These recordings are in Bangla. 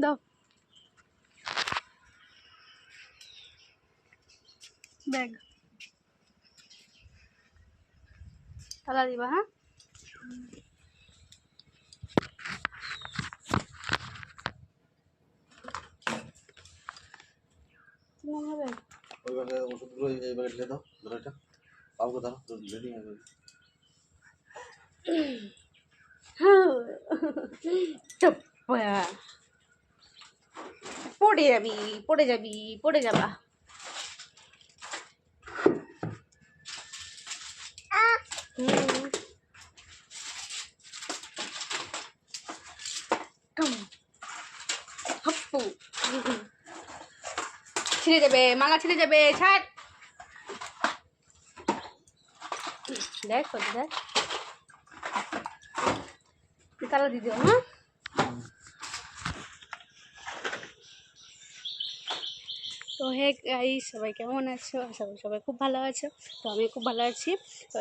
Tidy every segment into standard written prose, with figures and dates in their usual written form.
দাও ব্যাগ তালা দিবা। হ্যাঁ ওষুধগুলো এই ব্যাগে ঢেলে দাও, ধরো এটা পাবো, ধরো রেডি হয়ে যাবে। পড়ে যাবি, পড়ে যাবি, পড়ে যাবা। ছিঁড়ে যাবে, মালা ছিঁড়ে যাবে, ছাড়। দেখ দেখ তালা দিয়ে দিও। হ্যাঁ তো হে গাইস, সবাই কেমন আছো? আশা করি সবাই খুব ভালো আছো। তো আমি খুব ভালো আছি। তো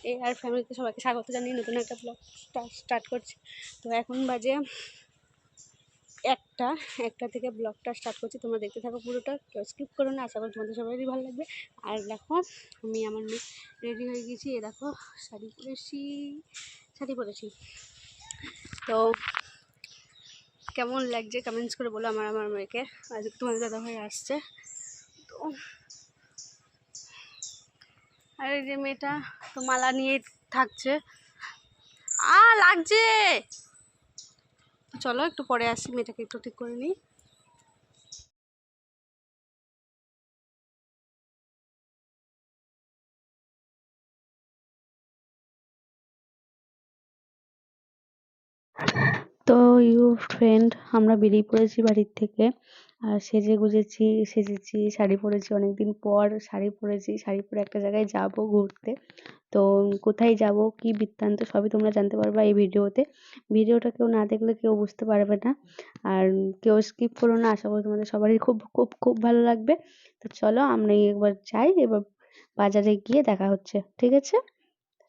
এই আর ফ্যামিলিতে সবাইকে স্বাগত জানিয়ে নতুন একটা ব্লগ স্টার্ট করছি। তো এখন বাজে একটা থেকে ব্লগটা স্টার্ট করছি। তোমরা দেখতে থাকো পুরোটা, কেউ স্কিপ করো না। আশা করি তোমাদের সবারই ভালো লাগবে। আর দেখো আমি আমার মেয়ে রেডি হয়ে গেছি। এ দেখো শাড়ি পরেছি। তো কেমন লাগছে কমেন্টস করে বলো আমার মেয়েকে। আজ তোমাদের দাদাভাই আসছে। তো আর এই যে মেয়েটা তো মালা নিয়ে থাকছে। লাগছে। চলো একটু পরে আসি, মেয়েটাকে একটু ঠিক করে নিই। তো ফ্রেন্ড, আমরা বেরিয়ে পড়েছি বাড়ির থেকে। আর সেজেছি, শাড়ি পরেছি, অনেকদিন পর শাড়ি পরেছি। শাড়ি পরে একটা জায়গায় যাব ঘুরতে। তো কোথায় যাব, কি বৃত্তান্ত সবই তোমরা জানতে পারবা এই ভিডিওতে। ভিডিওটা কেউ না দেখলে কেউ বুঝতে পারবে না। আর কেউ স্কিপ করো না, আশা করি তোমাদের সবারই খুব খুব খুব ভালো লাগবে। তো চলো আমরা একবার যাই, এবার বাজারে গিয়ে দেখা হচ্ছে, ঠিক আছে?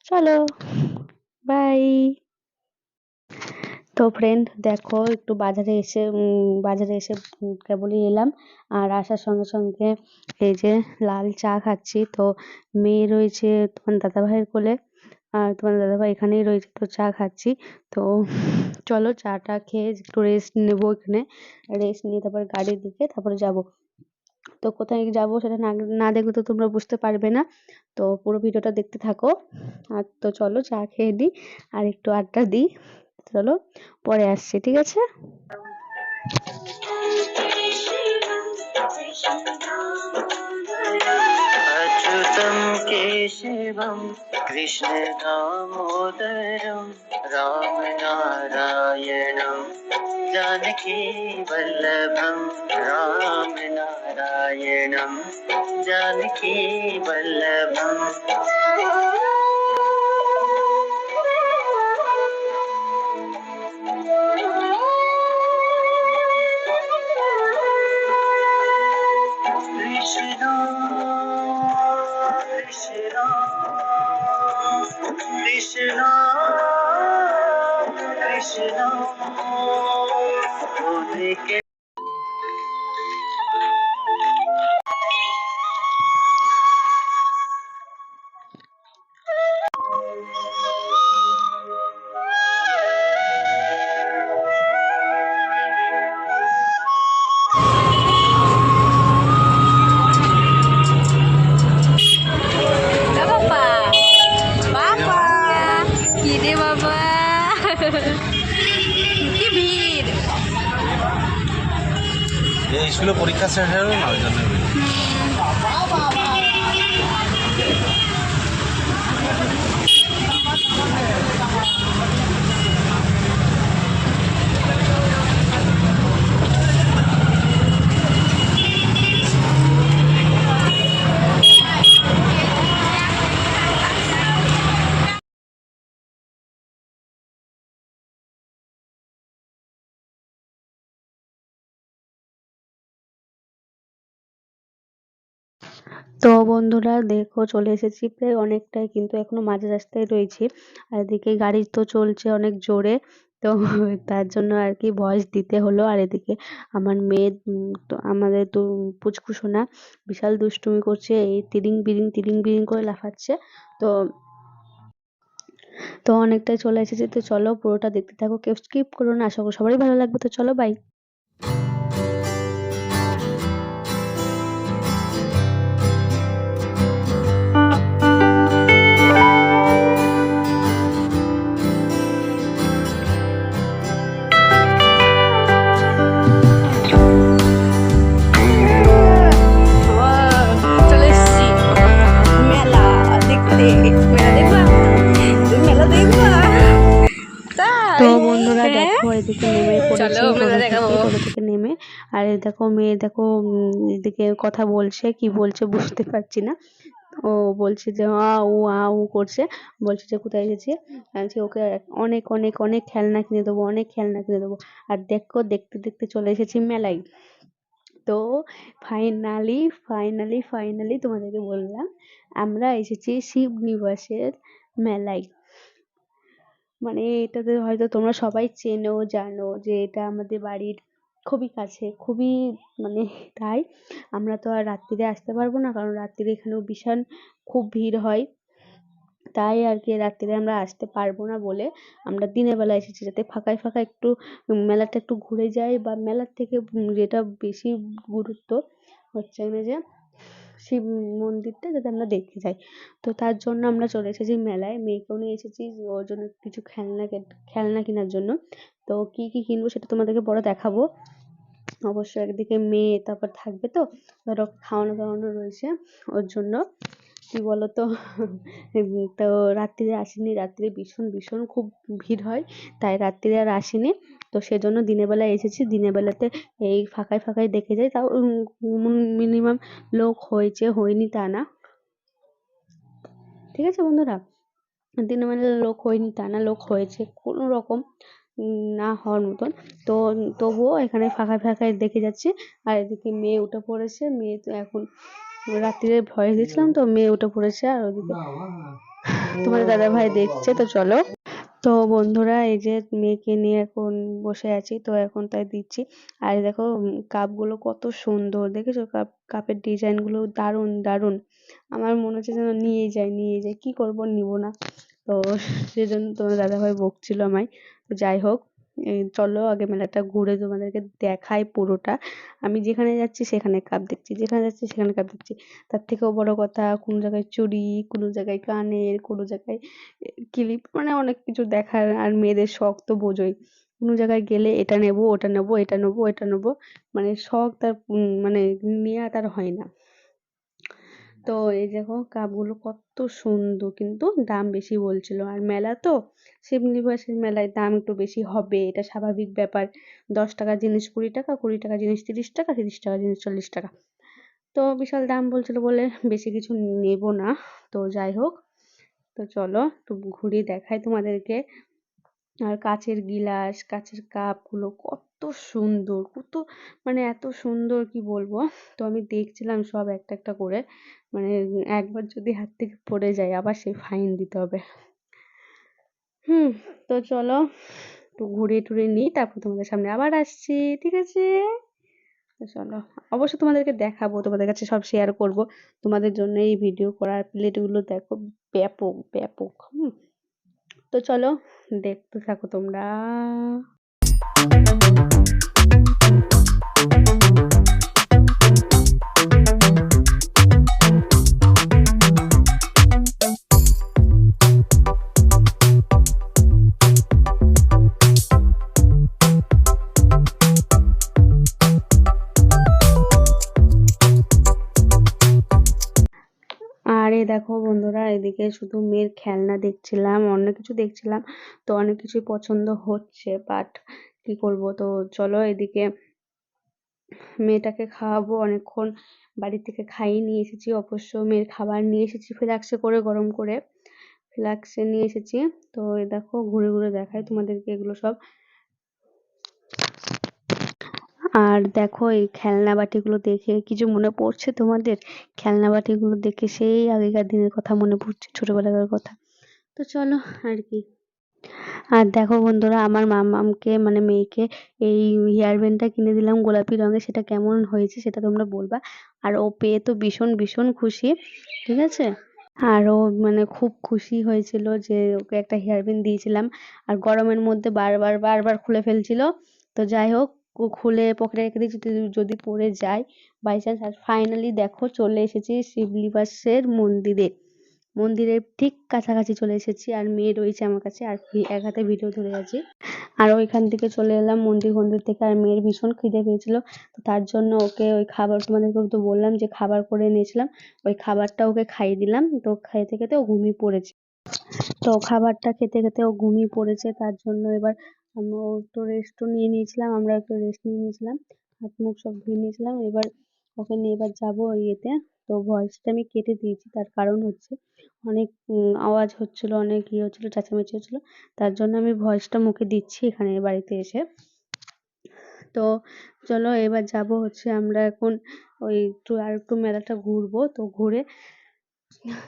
চলো, বাই। তো ফ্রেন্ড দেখো, একটু বাজারে এসে কেবলই এলাম। আর আসার সঙ্গে সঙ্গে এই যে লাল চা খাচ্ছি। তো মেয়ে রয়েছে তোমার দাদাভাইয়ের কোলে, আর তোমার দাদাভাই এখানেই রয়েছে। তো চা খাচ্ছি। তো চলো চাটা খেয়ে একটু রেস্ট নেবো এখানে। রেস্ট নিয়ে তারপর গাড়ির দিকে তারপরে যাব। তো কোথায় যাব সেটা না দেখলে তো তোমরা বুঝতে পারবে না। তো পুরো ভিডিওটা দেখতে থাকো। আর তো চলো চা খেয়ে দিই আর একটু আড্ডা দিই। চলো পরে আসছি, ঠিক আছে? अच्युतं केशवं Krishna दामोदरं रामनारायणं Janaki वल्लभं रामनारायणं Janaki वल्लभम् Krishna Krishna Krishna স্কুলে পরীক্ষা শেষ হয়ে গেল না, ওই জন্য তো বন্ধুরা দেখো চলে এসেছি প্রায় অনেকটাই, কিন্তু এখনো মাঝ রাস্তায় রয়েছি। আর এদিকে গাড়ি তো চলছে অনেক জোরে, তো তার জন্য আর কি ভয়েস দিতে হলো। আর এদিকে আমার মেয়ে তো আমাদের তো পুচকু সোনা বিশাল দুষ্টুমি করছে, এই তিরিং বিরিং করে লাফাচ্ছে। তো তো অনেকটাই চলে এসেছি, তো চলো পুরোটা দেখতে থাকো, কেউ স্কিপ করো না, আশা করি সবারই ভালো লাগবে। তো চলো বাই। চলে এসেছি মেলা দেখতে। মেলা দেখবা? তুমি মেলা দেখবা? তো তাই? বন্ধুরা হ্যাঁ, দেখো এদিকে নেমে পড়েছি চলো মেলা দেখাবো। টোটো থেকে নেমে। আর এই দেখো মেয়ে দেখো এদিকে কথা বলছে, কি বলছে বুঝতে পারছি না। ও বলছে যে আ উ করছে, বলছে যে কোথায় এসেছি। যে ওকে অনেক অনেক অনেক খেলনা কিনে দেবো, অনেক খেলনা কিনে দেবো। আর দেখো দেখতে দেখতে চলে এসেছি মেলায়। তো ফাইনালি তোমাদেরকে বললাম আমরা এসেছি শিবনিবাসের মেলায়। মানে এটাতে হয়তো তোমরা সবাই চেনো জানো যে এটা আমাদের বাড়ির খুবই কাছে, খুবই মানে তাই আমরা তো আর রাত্রিরে আসতে পারবো না, কারণ রাত্রিরে এখানেও বিশাল খুব ভিড় হয়। তাই আর কি রাত্রিরে আমরা আসতে পারবো না বলে আমরা দিনের বেলা এসেছি, যাতে ফাঁকায় ফাঁকায় একটু মেলাটা একটু ঘুরে যাই। বা মেলার থেকে যেটা বেশি গুরুত্ব হচ্ছে না যে শিব মন্দিরটা যাতে আমরা দেখতে যাই। তো তার জন্য আমরা চলে এসেছি মেলায়, মেয়েকেও নিয়ে এসেছি ওর জন্য কিছু খেলনা কেনার জন্য। তো কি কি কিনবো সেটা তোমাদেরকে পরে দেখাবো। অবশ্যই একদিকে মেয়ে তারপর থাকবে, তো ধরো খাওয়ানো দাওয়ানো রয়েছে ওর জন্য। কি বলতো তো রাত্রিরে আসিনি, রাত্রিরে ভীষণ খুব ভিড় হয়, তাই রাত্রিরে আর আসিনি। তো সেজন্য দিনের বেলায় এসেছি, দিনের বেলাতে এই ফাঁকায় ফাঁকায় দেখে যাই। তাও মিনিমাম লোক হয়েছে, হয়নি তা না, ঠিক আছে বন্ধুরা। দিনের বেলা লোক হয়নি তা না, লোক হয়েছে কোনো রকম না হওয়ার মতন। তো তবুও এখানে ফাঁকায় ফাঁকায় দেখে যাচ্ছি। আর এদিকে মেয়ে উঠে পড়েছে, মেয়ে তো এখন রাত্রিরে ভয়েস দিয়েছিলাম তো মেয়ে উঠে পড়েছে। আর ওদিকে তোমাদের দাদা ভাই দেখছে, তো চলো। তো বন্ধুরা এই যে মেয়েকে নিয়ে এখন বসে আছি, তো এখন তাই দিচ্ছি। আর এই দেখো কাপগুলো কত সুন্দর দেখেছো, কাপের ডিজাইন গুলো দারুণ দারুণ। আমার মনে হচ্ছে যেন নিয়ে যাই, কি করব নিব না। তো সেজন্য তোমার দাদা ভাই বকছিল আমায়। তো যাই হোক, এই চলো আগে মেলাটা ঘুরে তোমাদেরকে দেখাই পুরোটা। আমি যেখানে যাচ্ছি সেখানে কাপ দেখছি, যেখানে যাচ্ছি সেখানে কাপ দেখছি। তার থেকেও বড় কথা, কোনো জায়গায় চুড়ি, কোনো জায়গায় কানের, কোনো জায়গায় ক্লিপ, মানে অনেক কিছু দেখার। আর মেয়েদের শখ তো বোঝোই, কোনো জায়গায় গেলে এটা নেবো ওটা নেবো, এটা নেবো এটা নেবো, মানে শখ তার মানে নেওয়া তার হয় না। তো এই দেখো কাপগুলো কত সুন্দর, কিন্তু দাম বেশি বলছিল। আর মেলা তো শিবনিবাসের মেলায় দাম একটু বেশি হবে, এটা স্বাভাবিক ব্যাপার। 10 টাকার জিনিস 20 টাকা, 20 টাকার জিনিস 30 টাকা, 30 টাকার জিনিস 40 টাকা। তো বিশাল দাম বলছিল বলে বেশি কিছু নেব না। তো যাই হোক, তো চলো একটু ঘুরিয়ে দেখাই তোমাদেরকে। আর কাচের গিলাস, কাচের কাপগুলো কত সুন্দর, কত মানে এত সুন্দর কি বলবো। তো আমি দেখছিলাম সব একটা একটা করে, মানে একবার যদি হাত থেকে পড়ে যায় আবার সেই ফাইন দিতে হবে। হুম, তো চলো একটু ঘুরিয়ে টুরিয়ে নিই, তারপর তোমাদের সামনে আবার আসছি, ঠিক আছে? তো চলো, অবশ্যই তোমাদেরকে দেখাবো, তোমাদের কাছে সব শেয়ার করব। তোমাদের জন্য এই ভিডিও করার প্লেটগুলো দেখো, ব্যাপক ব্যাপক। তো চলো দেখতে থাকো তোমরা। আর এই দেখো বন্ধুরা এদিকে শুধু মেয়ের খেলনা দেখছিলাম, অন্য কিছু দেখছিলাম। তো অনেক কিছুই পছন্দ হচ্ছে, বাট কি করব। তো চলো এদিকে মেয়েটাকে খাওয়াবো অনেকক্ষণ, বাড়ি থেকে খাইয়ে নিয়ে এসেছি, অবশ্য মেয়ের খাবার নিয়ে এসেছি ফ্লাক্সে করে, গরম করে ফ্লাক্সে নিয়ে এসেছি। তো এই দেখো ঘুরে ঘুরে দেখাই তোমাদেরকে এগুলো সব। আর দেখো এই খেলনা বাটিগুলো দেখে কিছু মনে পড়ছে তোমাদের? খেলনা বাটিগুলো দেখে সেই আগেকার দিনের কথা মনে পড়ছে, ছোটবেলাকার কথা। তো চলো আর কি। আর দেখো বন্ধুরা, আমার মামামকে মানে মেয়েকে এই হেয়ার ব্যান্ডটা কিনে দিলাম গোলাপি রঙের, সেটা কেমন হয়েছে সেটা তোমরা বলবা। আর ও পেয়ে তো ভীষণ ভীষণ খুশি, ঠিক আছে। আর ও মানে খুব খুশি হয়েছিল যে ওকে একটা হেয়ার ব্যান্ড দিয়েছিলাম। আর গরমের মধ্যে বারবার বারবার খুলে ফেলছিল। তো যাই হোক, ও খুলে পকেটে রেখে দিয়েছি যদি যদি পড়ে যায় বাই চান্স। আর ফাইনালি দেখো চলে এসেছি শিবনিবাসের মন্দিরে। মন্দিরের ঠিক কাছাকাছি চলে এসেছি, আর মেয়ে রয়েছে আমার কাছে, আর এক হাতে ভিডিও ধরে আছি। আর ওইখান থেকে চলে এলাম মন্দির থেকে। আর মেয়ের ভীষণ খিদে পেয়েছিল, তো তার জন্য ওকে ওই খাবার, তোমাদেরকে তো বললাম যে খাবার করে এনেছিলাম, ওই খাবারটা ওকে খাইয়ে দিলাম। তো খেতে খেতে ও ঘুমিয়ে পড়েছে। তো খাবারটা খেতে খেতে ও ঘুমিয়ে পড়েছে, তার জন্য এবার ও একটু রেস্টও নিয়ে নিয়েছিলাম, আমরা একটু রেস্ট নিয়ে নিয়েছিলাম, হাত মুখ সব ধুয়ে নিয়েছিলাম। এবার ওকে নিয়ে এবার যাবো ইয়েতে। তো ভয়েসটা আমি কেটে দিয়েছি, তার কারণ হচ্ছে অনেক আওয়াজ হচ্ছিল, অনেক ইয়ে হচ্ছিল, চেঁচামেচি হচ্ছিল, তার জন্য আমি ভয়েসটা মুখে দিচ্ছি এখানে বাড়িতে এসে। তো চলো এবার যাব হচ্ছে আমরা এখন ওই একটু আর একটু মেলাটা ঘুরবো, তো ঘুরে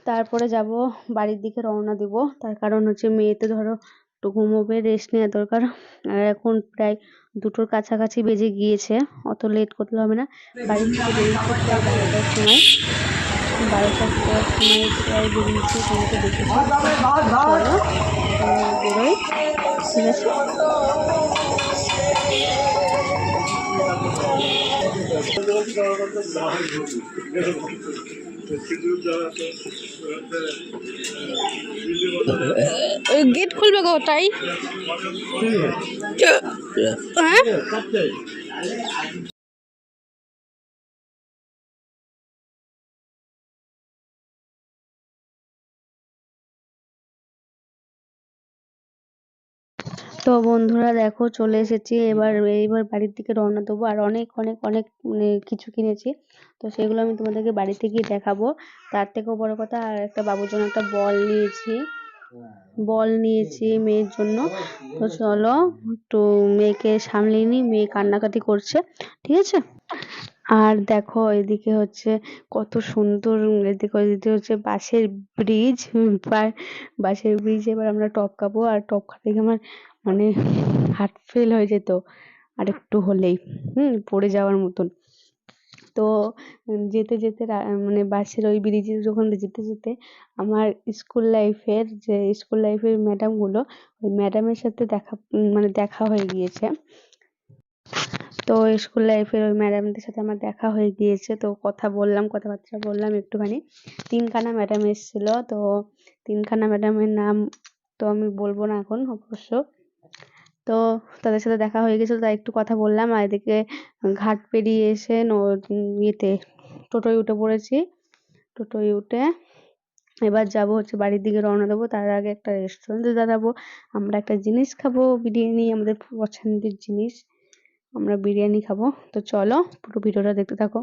তারপরে যাব বাড়ির দিকে রওনা দিব। তার কারণ হচ্ছে মেয়ে তো ধরো একটু ঘুমোবে, রেস্ট নেওয়া দরকার। আর এখন প্রায় 2টোর কাছাকাছি বেজে গিয়েছে, অত লেট করলে হবে না। বাড়ি থেকে বেরিয়েছি প্রায় 12টার সময়, 12টার সময় প্রায় বেরিয়েছি, তোমাকে দেখেছি। চলো বেরোই, ঠিক আছে। গেট খুলবে গো তাই? হ্যাঁ তো বন্ধুরা দেখো চলে এসেছি, এইবার বাড়ির দিকে রওনা দেবো। আর অনেক অনেক অনেক মানে কিছু কিনেছি, তো সেগুলো আমি তোমাদেরকে বাড়িতে গিয়ে দেখাবো। তার থেকেও বড় কথা, আর একটা বাবুর জন্য একটা বল নিয়েছি মেয়ের জন্য। তো চলো একটু মেয়েকে সামলিয়ে নিই, মেয়ে কান্নাকাটি করছে, ঠিক আছে। আর দেখো এদিকে হচ্ছে কত সুন্দর, এদিকে হচ্ছে বাঁশের ব্রিজ, বাঁশের ব্রিজ এবার আমরা টপকাবো। আর টপকাতে গিয়ে আমার মানে হার্ট ফেল হয়ে যেত আর একটু হলেই, পড়ে যাওয়ার মতন। তো যেতে যেতে মানে বাসের ওই ব্রিজে যখন যেতে যেতে আমার স্কুল লাইফের ম্যাডাম গুলো, ওই ম্যাডামের সাথে মানে দেখা হয়ে গিয়েছে। তো স্কুল লাইফের ওই ম্যাডামদের সাথে আমার দেখা হয়ে গিয়েছে, তো কথাবার্তা বললাম একটুখানি। 3খানা ম্যাডাম এসেছিল, তো 3খানা ম্যাডামের নাম তো আমি বলবো না এখন অবশ্য। তো তাদের সাথে দেখা হয়ে গেছিল, তাই একটু কথা বললাম। আর এদিকে ঘাট পেরিয়ে এসে ইয়েতে টোটোয় উঠে পড়েছি। টোটোয় উঠে এবার যাব হচ্ছে বাড়ির দিকে রওনা দেবো। তার আগে একটা রেস্টুরেন্টে দাঁড়াবো, আমরা একটা জিনিস খাবো, বিরিয়ানি, আমাদের পছন্দের জিনিস, আমরা বিরিয়ানি খাবো। তো চলো পুরো ভিডিওটা দেখতে থাকো।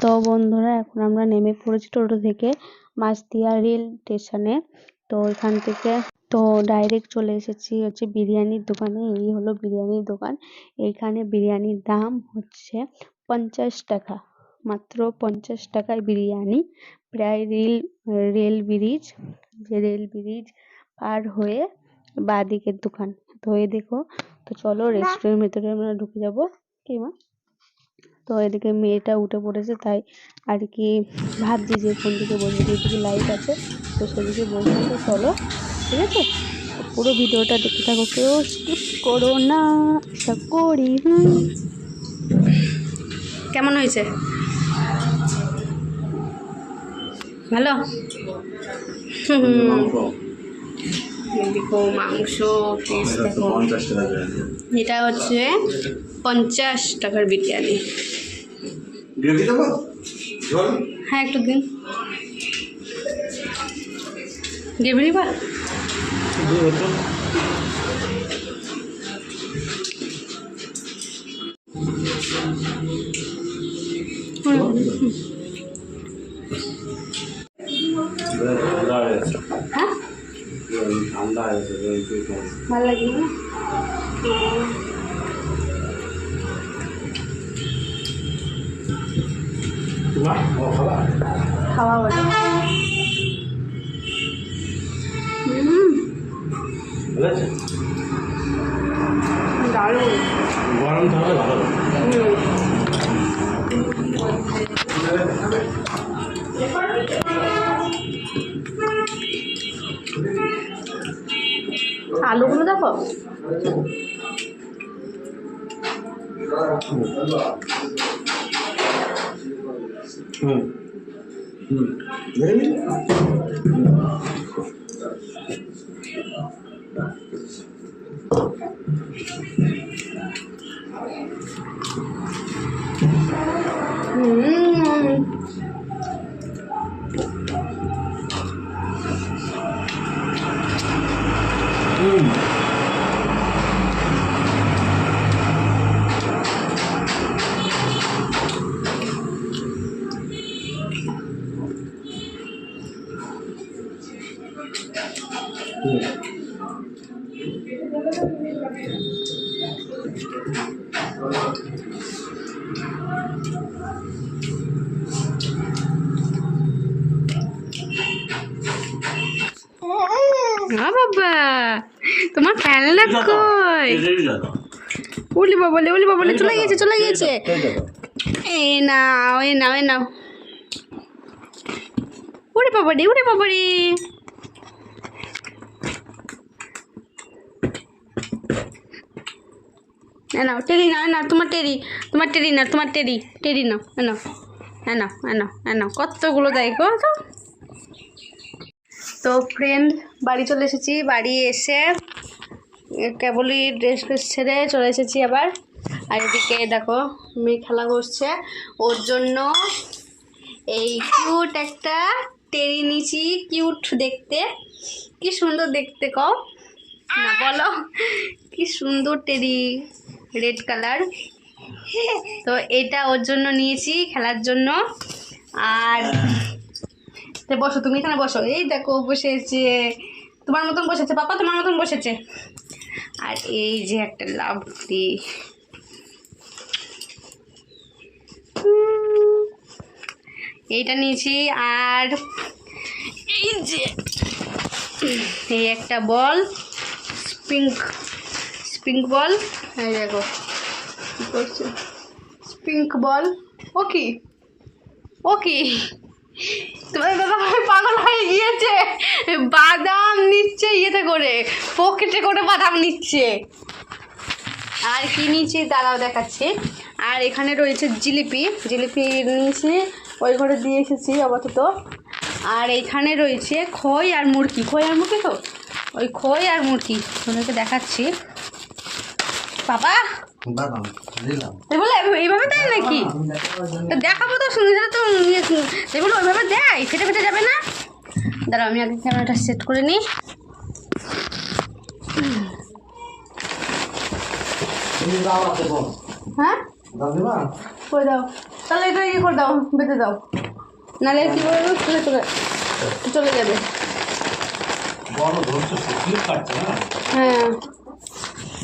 তো বন্ধুরা এখন আমরা নেমে পড়েছি টোটো থেকে মাসদিয়া রেল স্টেশনে। তো এখান থেকে তো ডাইরেক্ট চলে এসেছি হচ্ছে বিরিয়ানির দোকানে। এই হলো বিরিয়ানির দোকান। এইখানে বিরিয়ানির দাম হচ্ছে 50 টাকা। মাত্র 50 টাকায় বিরিয়ানি, প্রায় রেল ব্রিজ, যে রেল ব্রিজ পার হয়ে বাঁদিকের দোকান। তো এই দেখো, তো চলো রেস্টুরেন্টের ভেতরে আমরা ঢুকে যাবো। কি মা? তো এদিকে মেয়েটা উঠে পড়েছে, তাই আর কি ভাবছি যে কোন দিকে বসবো, যেদিকে লাইট আছে তো সেদিকে বসবো। তো চলো, ঠিক আছে, তো পুরো ভিডিওটা দেখতে থাকো, কেউ স্কিপ করো না, আশা করি। কেমন হয়েছে? ভালো? দেখো মাংস পিস দেখো, এটা হচ্ছে 50 টাকার বিরিয়ানি। হ্যাঁ একটু দিন, গ্রেভি নিবা? হ্যাঁ ভালো লাগবে না? খাওয়া ওটা দারুণ গরম তাহলে ভালো। আলুগুলো দেখো, বাবা তোমার ফ্যানলা কই? উলি বাবলে চলে গেছে। এ নাও উড়ে বাবারি নাও টেরি না, তোমার টেরি নাও, কতগুলো দেয় গো। তো ফ্রেন্ড বাড়ি চলে এসেছি, বাড়ি এসে কেবলই ড্রেস ছেড়ে চলে এসেছি আবার। আর এদিকে দেখো মেয়ে খেলা করছে, ওর জন্য এই কিউট একটা টেরি নিয়েছি। কিউট দেখতে, কি সুন্দর দেখতে কও না বলো, কি সুন্দর টেরি, রেড কালার। তো এটা ওর জন্য নিয়েছি খেলার জন্য। আর বসো, তুমি এখানে বসো, এই দেখো বসেছে, তোমার মতন বসেছে পাপা, তোমার মতন বসেছে। আর এই যে একটা লাভলি, এইটা নিয়েছি। আর এই যে এই একটা বল, স্পিঙ্ক বল, এই দেখো কি করছে, স্পিঙ্ক বল। ও কি তোমার দাদা পাগল হয়ে গিয়েছে, বাদাম নিচ্ছে ইয়েতে করে, পকেটে করে বাদাম নিচ্ছে। আর কি নিয়েছি দাঁড়াও দেখাচ্ছি। আর এখানে রয়েছে জিলিপি নিয়েছি, ওই ঘরে দিয়ে এসেছি আপাতত। আর এইখানে রয়েছে খই আর মুরগি তো ওই খই আর মুরগি তোমাকে দেখাচ্ছি। বাবা বলে এইভাবে দেয় নাকি? দেখাবো তো, শুনে তো এগুলো ওইভাবে দেয়, ফেটে যাবে না? দাঁড়াও আমি আগে ক্যামেরাটা সেট করে নিই। হ্যাঁ করে দাও, তাহলে এটা ইয়ে করে দাও, বেঁধে দাও, নাহলে কি বলবো চলে যাবে। হ্যাঁ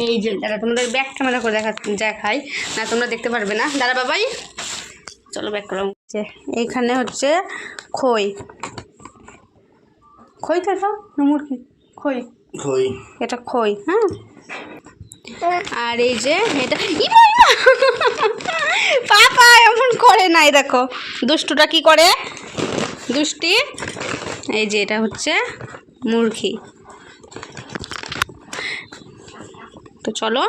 এই যে দাঁড়া, তোমাদের ব্যাক ক্যামেরা করে দেখাই না, তোমরা দেখতে পারবে না। দাঁড়া বাবাই, চলো ব্যাক করলাম। এইখানে হচ্ছে খই, খই তো এটা না মুরগি, খই খই এটা খই। হ্যাঁ, আর এই যে এটা পাপা এমন করে নাই, দেখো দুষ্টুটা কি করে, দুষ্টি। এই যে এটা হচ্ছে মুরগি। তো চলো,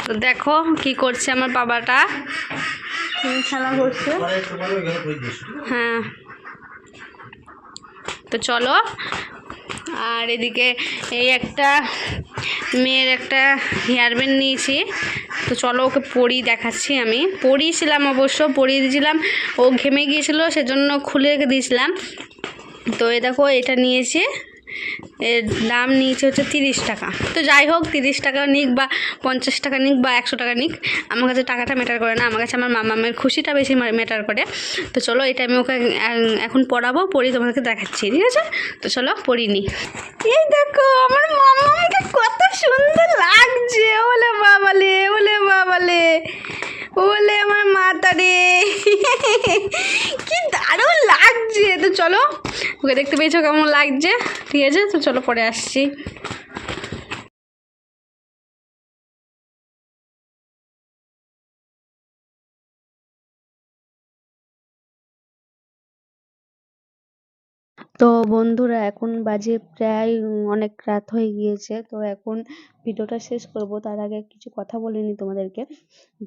তো দেখো কি করছে আমার বাবাটা, খেলা করছে। হ্যাঁ, তো চলো। আর এদিকে এই একটা মেয়ের একটা হেয়ার ব্যান্ড নিয়েছি, তো চলো ওকে পরিয়ে দেখাচ্ছি। আমি পরিয়েছিলাম, অবশ্য পরিয়ে দিয়েছিলাম, ও ঘেমে গিয়েছিল সেজন্য খুলে রেখে দিয়েছিলাম। তো এই দেখো এটা নিয়েছি, এর দাম নিয়েছে হচ্ছে 30 টাকা। তো যাই হোক, 30 টাকা নিক বা 50 টাকা নিক বা 100 টাকা নিক, আমার কাছে টাকাটা ম্যাটার করে না, আমার কাছে আমার মামামের খুশিটা বেশি ম্যাটার করে। তো চলো, এটা আমি ওকে এখন পড়াবো, পড়ি তোমাদেরকে দেখাচ্ছি, ঠিক আছে? তো চলো পড়ি নি। এই দেখো আমার মামাকে কত সুন্দর লাগছে, ওলে বাবালে, ওলে বাবালে, ওলে আমার মাথা রে, কি দারুণ লাগছে। তো চলো, ওকে দেখতে পেয়েছো কেমন লাগছে, ঠিক আছে? তো চলো পরে আসছি। তো বন্ধুরা, এখন বাজে প্রায় অনেক রাত হয়ে গিয়েছে। তো এখন ভিডিওটা শেষ করব, তার আগে কিছু কথা বলে নিই তোমাদেরকে।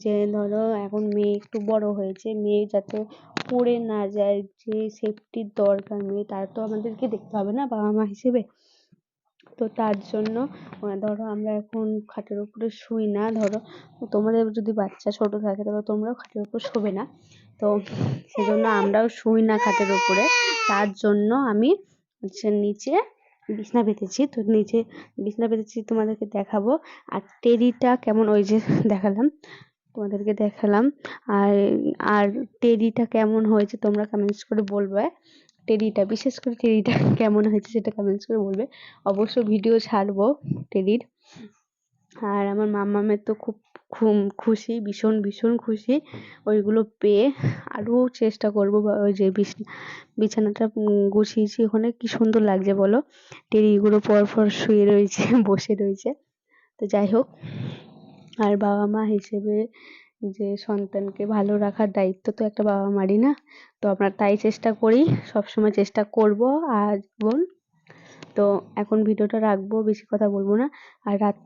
যে ধরো এখন মেয়ে একটু বড় হয়েছে, মেয়ে যাতে পড়ে না যায়, যে সেফটির দরকার মেয়ে, তার তো আমাদেরকে দেখতে হবে না বাবা মা হিসেবে। তো তার জন্য ধরো আমরা এখন খাটের উপরে শুই না। ধরো তোমাদের যদি বাচ্চা ছোট থাকে তবে তোমরাও খাটের উপর শোবে না, তো সেজন্য আমরাও শুই না খাটের উপরে। তার জন্য আমি হচ্ছে নিচে বিছনা পেতেছি। তো নিচে বিছনা পেতেছি তোমাদেরকে দেখাবো। আর টেরিটা কেমন, ওই যে দেখালাম, তোমাদেরকে দেখালাম। আর আর টেরিটা কেমন হয়েছে তোমরা কমেন্টস করে বলবে। টেরিটা, বিশেষ করে টেরিটা কেমন হয়েছে সেটা কমেন্টস করে বলবে। অবশ্য ভিডিও ছাড়বো টেরির। আর আমার মাম্মামের তো খুব খুশি, ভীষণ ভীষণ খুশি ওইগুলো পেয়ে। আরও চেষ্টা করবো, ওই যে বিছানাটা গুছিয়েছি, ওখানে কি সুন্দর লাগছে বলো, টেরিগুলো পরপর শুয়ে রয়েছে, বসে রয়েছে। তো যাই হোক, আর বাবা মা হিসেবে যে সন্তানকে ভালো রাখার দায়িত্ব তো একটা বাবা মারই না। তো আমরা তাই চেষ্টা করি, সবসময় চেষ্টা করব। আর বোন, তো এখন ভিডিওটা রাখবো, বেশি কথা বলবো না। আর রাত্রি